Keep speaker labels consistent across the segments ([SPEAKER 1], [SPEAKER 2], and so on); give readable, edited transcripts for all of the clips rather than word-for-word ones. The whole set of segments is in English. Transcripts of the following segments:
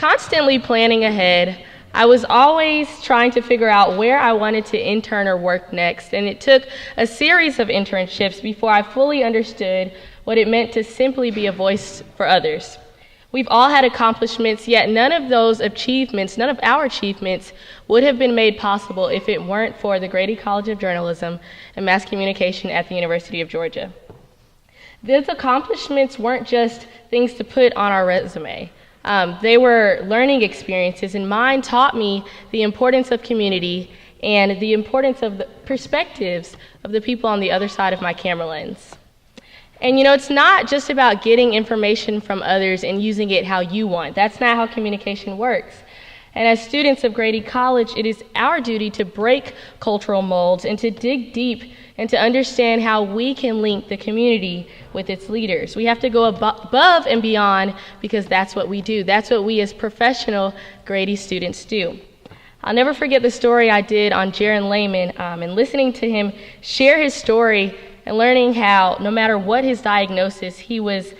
[SPEAKER 1] Constantly planning ahead, I was always trying to figure out where I wanted to intern or work next, and it took a series of internships before I fully understood what it meant to simply be a voice for others. We've all had accomplishments, yet none of our achievements would have been made possible if it weren't for the Grady College of Journalism and Mass Communication at the University of Georgia. Those accomplishments weren't just things to put on our resume. They were learning experiences, and mine taught me the importance of community and the importance of the perspectives of the people on the other side of my camera lens. And it's not just about getting information from others and using it how you want. That's not how communication works. And as students of Grady College, it is our duty to break cultural molds and to dig deep and to understand how we can link the community with its leaders. We have to go above and beyond because that's what we do. That's what we as professional Grady students do. I'll never forget the story I did on Jaron Lehman and listening to him share his story and learning how, no matter what his diagnosis, he was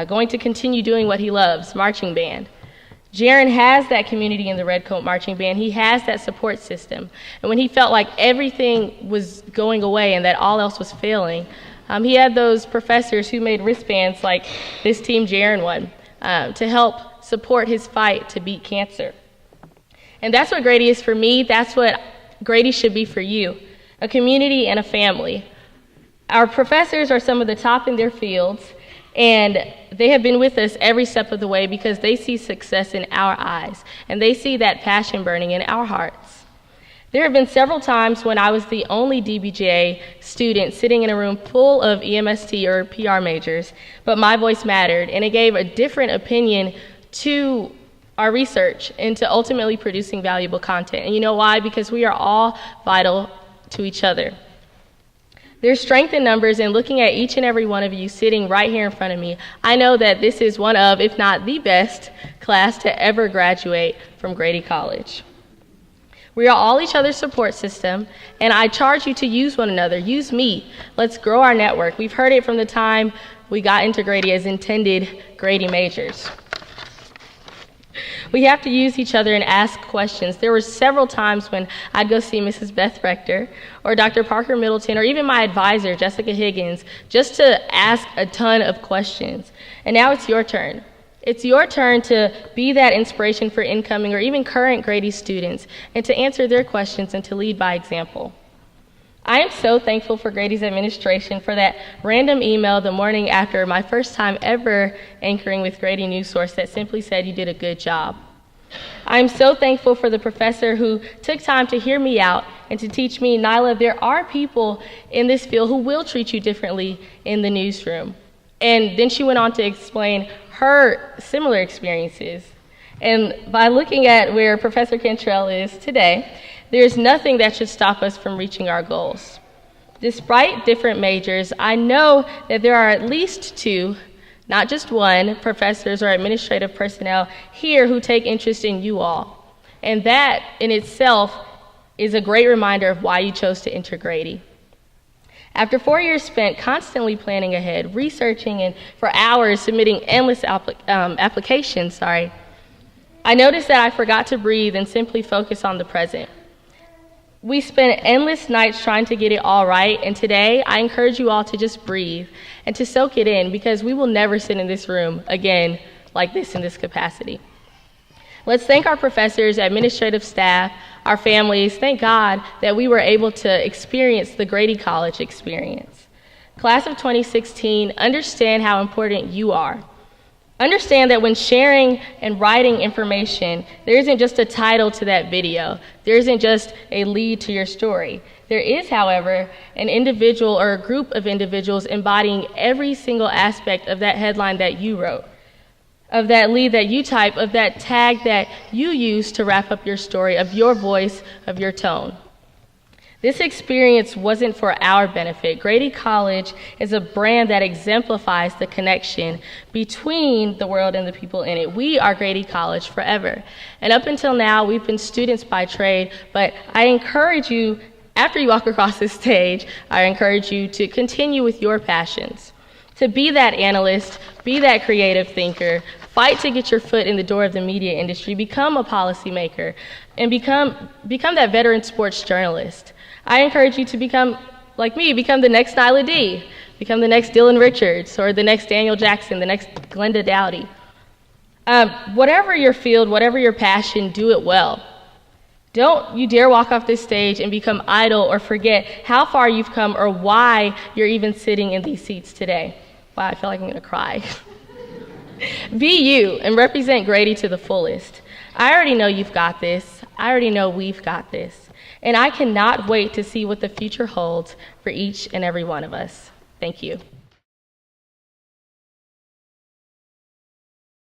[SPEAKER 1] going to continue doing what he loves, marching band. Jaron has that community in the Redcoat Marching Band. He has that support system. And when he felt like everything was going away and that all else was failing, he had those professors who made wristbands like this Team Jaron one to help support his fight to beat cancer. And that's what Grady is for me. That's what Grady should be for you, a community and a family. Our professors are some of the top in their fields, and they have been with us every step of the way because they see success in our eyes, and they see that passion burning in our hearts. There have been several times when I was the only DBJA student sitting in a room full of EMST or PR majors, but my voice mattered, and it gave a different opinion to our research and to ultimately producing valuable content. And you know why? Because we are all vital to each other. There's strength in numbers, and looking at each and every one of you sitting right here in front of me, I know that this is one of, if not the best, class to ever graduate from Grady College. We are all each other's support system, and I charge you to use one another. Use me. Let's grow our network. We've heard it from the time we got into Grady as intended Grady majors. We have to use each other and ask questions. There were several times when I'd go see Mrs. Beth Rector or Dr. Parker Middleton or even my advisor, Jessica Higgins, just to ask a ton of questions. And now it's your turn. It's your turn to be that inspiration for incoming or even current Grady students and to answer their questions and to lead by example. I am so thankful for Grady's administration for that random email the morning after my first time ever anchoring with Grady News Source that simply said you did a good job. I am so thankful for the professor who took time to hear me out and to teach me, Nylah, there are people in this field who will treat you differently in the newsroom. And then she went on to explain her similar experiences. And by looking at where Professor Cantrell is today, there's nothing that should stop us from reaching our goals. Despite different majors, I know that there are at least two, not just one, professors or administrative personnel here who take interest in you all. And that in itself is a great reminder of why you chose to enter Grady. After 4 years spent constantly planning ahead, researching, and for hours submitting endless applications, I noticed that I forgot to breathe and simply focus on the present. We spent endless nights trying to get it all right, and today I encourage you all to just breathe and to soak it in because we will never sit in this room again like this in this capacity. Let's thank our professors, administrative staff, our families. Thank God that we were able to experience the Grady College experience. Class of 2016, understand how important you are. Understand that when sharing and writing information, there isn't just a title to that video. There isn't just a lead to your story. There is, however, an individual or a group of individuals embodying every single aspect of that headline that you wrote, of that lead that you type, of that tag that you use to wrap up your story, of your voice, of your tone. This experience wasn't for our benefit. Grady College is a brand that exemplifies the connection between the world and the people in it. We are Grady College forever. And up until now, we've been students by trade, but I encourage you, after you walk across this stage, I encourage you to continue with your passions, to be that analyst, be that creative thinker, Fight to get your foot in the door of the media industry. Become a policymaker, and become that veteran sports journalist. I encourage you to become, like me, become the next Nylah D, become the next Dylan Richards, or the next Daniel Jackson, the next Glenda Dowdy. Whatever your field, whatever your passion, do it well. Don't you dare walk off this stage and become idle or forget how far you've come or why you're even sitting in these seats today. Wow, I feel like I'm gonna cry. Be you and represent Grady to the fullest. I already know you've got this. I already know we've got this. And I cannot wait to see what the future holds for each and every one of us. Thank you.